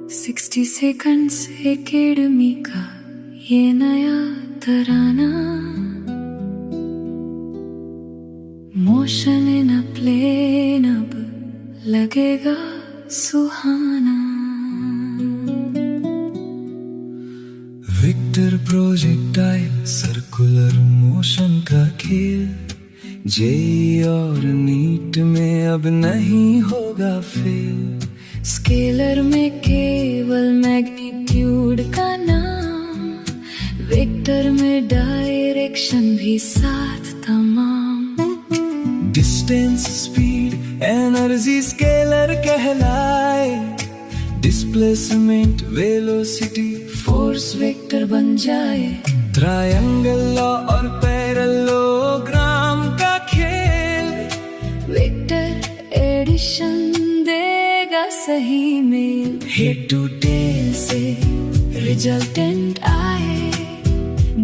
60 seconds academy का ये नया तराना, मोशन इन अ प्लेन अब लगेगा सुहाना। विक्टर प्रोजेक्टाइल सर्कुलर मोशन का खेल, जेई और नीट में अब नहीं होगा फेल। स्केलर में केवल मैग्नीट्यूड का नाम, वेक्टर में डायरेक्शन भी साथ तमाम। डिस्टेंस स्पीड एनर्जी स्केलर कहलाए, डिस्प्लेसमेंट वेलोसिटी फोर्स वेक्टर बन जाए। ट्रायंगल लॉ और पैरेललोग्राम का खेल, वेक्टर एडिशन देगा सही मेल। हेड टू टेल से रिजल्टेंट आए,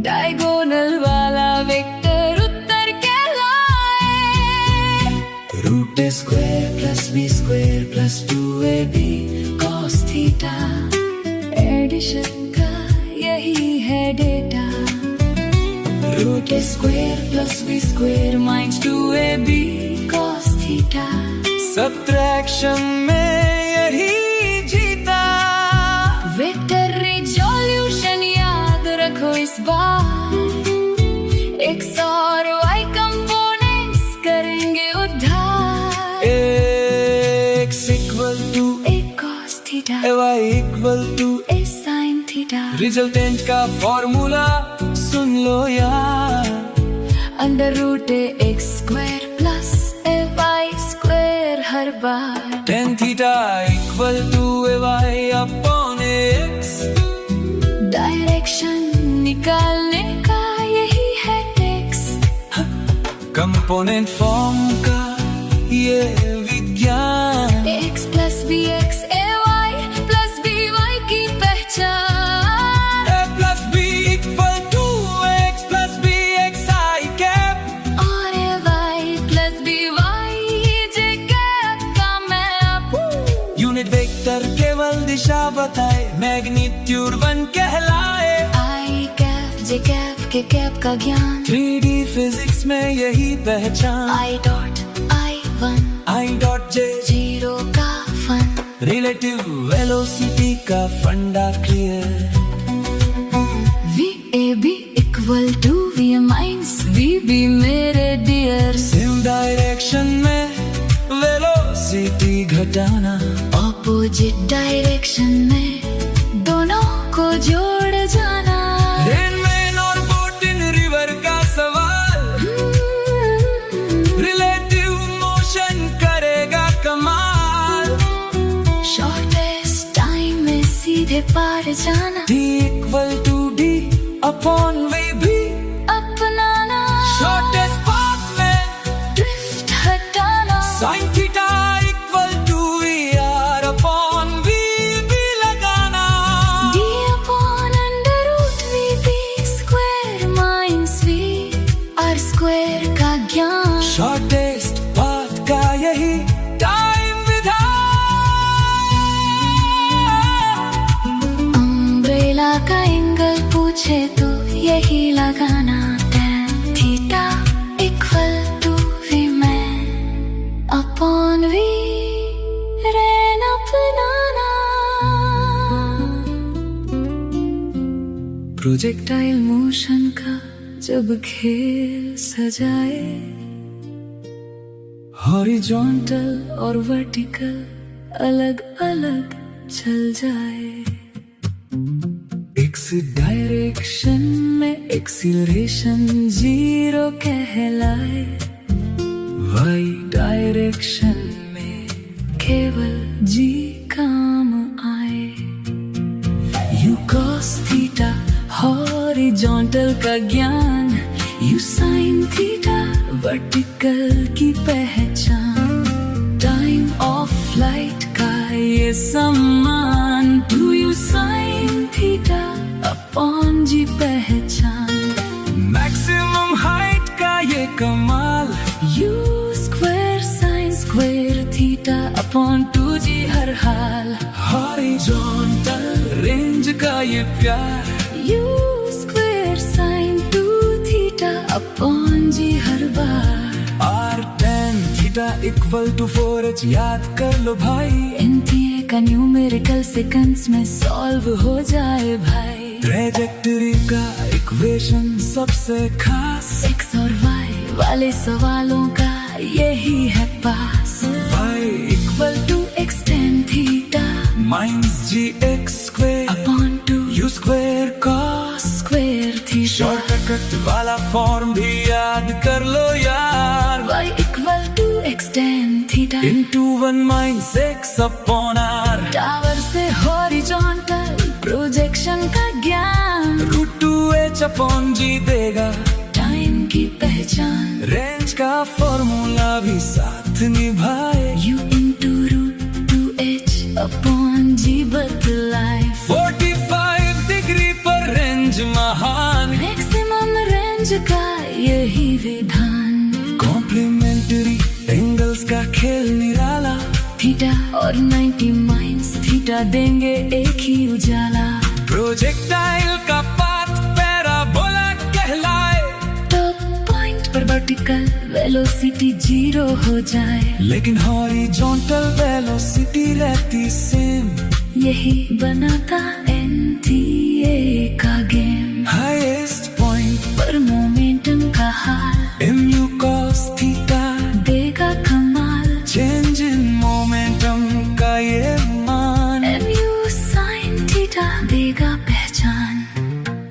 डायगोनल वाला वेक्टर उत्तर कहलाए। Root A square plus B square plus 2ab cos theta, addition का यही है data. Root A square plus B square minus 2ab cos theta, subtraction में यही जीता। वेक्टर रिजोल्यूशन याद रखो इस बार, एक्स और वाई कंपोनेंट्स करेंगे उद्धार। X equal to A cos theta, Y equal to A sin theta. Resultant का फॉर्मूला सुन लो यार, under root a x square plus a y square हर बार। tan theta equal to ay upon x, direction निकालने का यही है टेक्स। कंपोनेंट फॉर्म का ये विज्ञान, x plus b x a y plus b y की पहचान। a plus b equal to x plus b x i cap, और a y plus b y j cap का मैप। यूनिट वेक्टर केवल दिशा बताए, मैग्नीट्यूड 1 कहलाए। I cap j cap k cap का ज्ञान, 3D फिजिक्स में यही पहचान। I dot i one, i dot j zero का फन। रिलेटिव वेलोसिटी का फंडा clear. V a b equal to v minus v b मेरे डियर। सेम डायरेक्शन में वेलोसिटी घटाना, ऑपोजिट डायरेक्शन में दोनों को जोड़ जाना। रेनमेन और बोटिन रिवर का सवाल, रिलेटिव मोशन करेगा कमाल। शॉर्टेस्ट टाइम में सीधे पार जाना, D equal to D upon V भी अपनाना। शॉर्टेस्ट पाथ में ड्रिफ्ट हटाना, sin theta equal to VR upon V भी लगाना। D upon under root v b square minus v r square का ज्ञान। शॉर्टेस्ट पाथ का यही टाइम विधान। अम्ब्रेला का एंगल पूछे तो यही लगाना, tan theta equal to v में अपॉन वी रेन अपनाना। प्रोजेक्टाइल मोशन का जब खेल सजाए, हॉरिजॉन्टल और वर्टिकल अलग अलग चल जाए। एक्स डायरेक्शन में एक्सीलरेशन जीरो कहलाए, वाई डायरेक्शन में केवल जी काम आए। यू cos थीटा हॉरिजॉन्टल का ज्ञान, यू sin थीटा वर्टिकल की पहचान। टाइम ऑफ फ्लाइट का ये सम्मान, two U sin theta upon G पहचान। मैक्सिमम हाइट का ये कमाल, यू स्क्वायर अपॉन 2g हर हाल। हॉरिजॉन्टल रेंज का ये प्यार, u square sine 2 theta upon g हर बार। r tan theta equal to 4h याद कर लो भाई। NTA का न्यूमेरिकल सेकंड्स में सॉल्व हो जाए भाई। ट्रेजेक्टरी का इक्वेशन सबसे खास, x और y वाले सवालों का यही है पास। y equal to x tan theta minus gx square upon 2 u square cos square theta. Shortcut वाला फॉर्म भी याद कर लो यार। y equal to x tan theta into 1 minus x upon r। Tower से हॉरिजॉन्टल प्रोजेक्शन का ज्ञान, root 2h upon g देगा टाइम की पहचान। रेंज का फॉर्मूला भी साथ निभाए, u into root 2h upon g बदलाए। 45 डिग्री पर रेंज महान, मैक्सिमम रेंज का यही विधान। कॉम्प्लीमेंट्री एंगल्स का खेल निराला, थीटा और 90 माइनस थीटा देंगे एक ही उजाला। प्रोजेक्टाइल का पाथ पैराबोला कहलाए, टॉप पॉइंट पर वर्टिकल वेलोसिटी 0 हो जाए, लेकिन हॉरिजॉन्टल वेलोसिटी रहती सेम। यही बनाता NTA का गेम। हाईएस्ट पॉइंट पर मोमेंटम का हाल mu cos थीटा देगा कमाल। चेंज इन मोमेंटम का ये मान, mu sin थीटा देगा पहचान।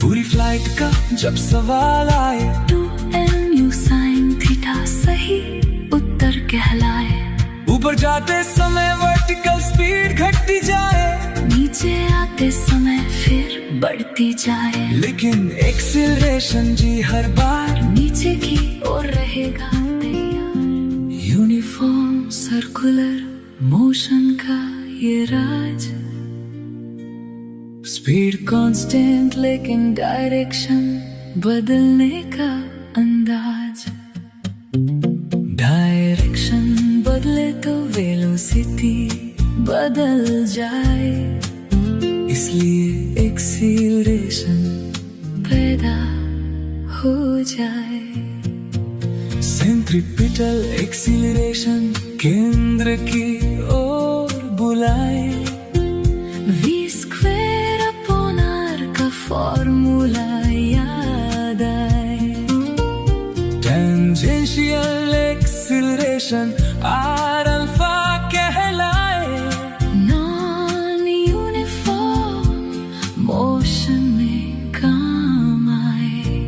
पूरी फ्लाइट का जब सवाल आए, 2mu sin थीटा सही उत्तर कहलाए। ऊपर जाते समय वर्टिकल स्पीड घटती जाए, नीचे आते समय फिर बढ़ती जाए, लेकिन एक्सीलरेशन जी हर बार नीचे की ओर रहेगा तैयार। यूनिफॉर्म सर्कुलर मोशन का ये राज, स्पीड कांस्टेंट लेकिन डायरेक्शन बदलने का अंदाज। डायरेक्शन बदले तो वेलोसिटी बदल जाए, इसलिए एक्सीलरेशन पैदा हो जाए। सेंट्रीपिटल एक्सीलरेशन केंद्र की ओर बुलाए, v स्क्वायर अपॉन r का फॉर्मूला याद आए। टेंजेंशियल एक्सीलरेशन r अल्फा कहलाए, नॉन यूनिफॉर्म मोशन में काम आए।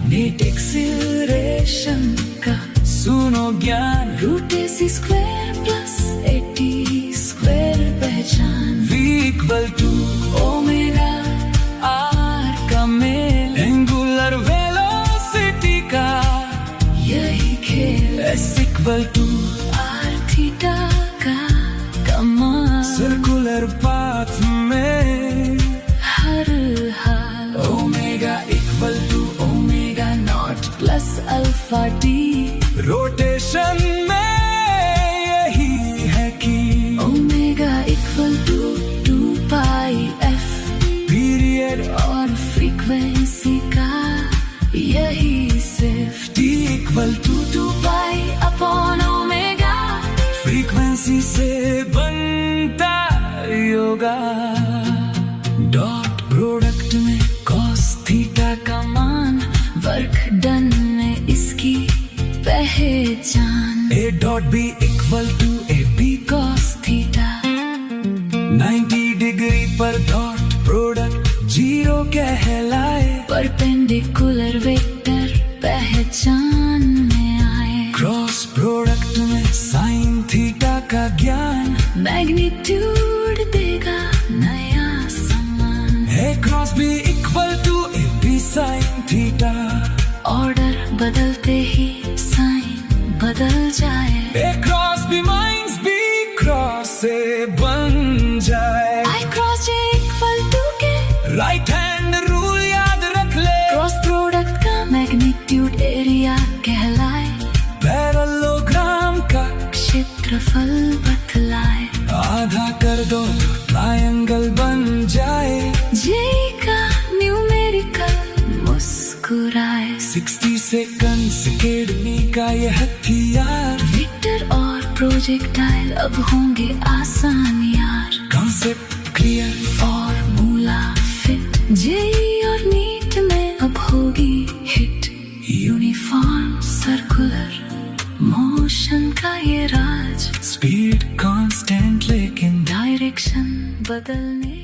नेट एक्सीलरेशन का सुनो ज्ञान, root AC square plus 80 square पहचान। v equal to omega r का मेल, एंगुलर वेलोसिटी का यही खेल, s equal to r theta का कमाल। सर्कुलर पाथ में हर हाल omega equal to omega naught plus alpha t। Rotation में यही है कि omega equal to 2 pi f, period और फ्रीक्वेंसी का यही सिर्फ t equal to 2 pi upon omega. Frequency से बनता योगा, डॉट प्रोडक्ट में cos थीटा का मान, वर्क डन में इसकी पहचान। a dot b equal to a b cos theta 90 degree पर डॉट प्रोडक्ट 0 कहलाए, परपेंडिकुलर वेक्टर पहचान में आए। क्रॉस प्रोडक्ट में साइन थीटा का ज्ञान, मैग्नीट्यूड देगा नया समान। a cross b equal to a b sine theta, order बदलते ही साइन बदल जाए। a cross b minus b cross से बन जाए। I cross j equal to k right hand rule याद रख ले, क्रॉस प्रोडक्ट का मैग्नीट्यूड एरिया कहलाए। पैरेललोग्राम का क्षेत्र क्षेत्रफल बतलाए। आधा कर दो ट्रायंगल बन जाए। जेई का न्यूमेरिकल मुस्कुराए। 60 सेकंड्स अकेडमी का ये हथियार। विक्टर और प्रोजेक्टाइल अब होंगे आसान यार। Concept clear, formula fit. JEE और नीट में अब होगी हिट। यूनिफॉर्म सर्कुलर मोशन का ये राज। स्पीड कांस्टेंट लेकिन डायरेक्शन बदलने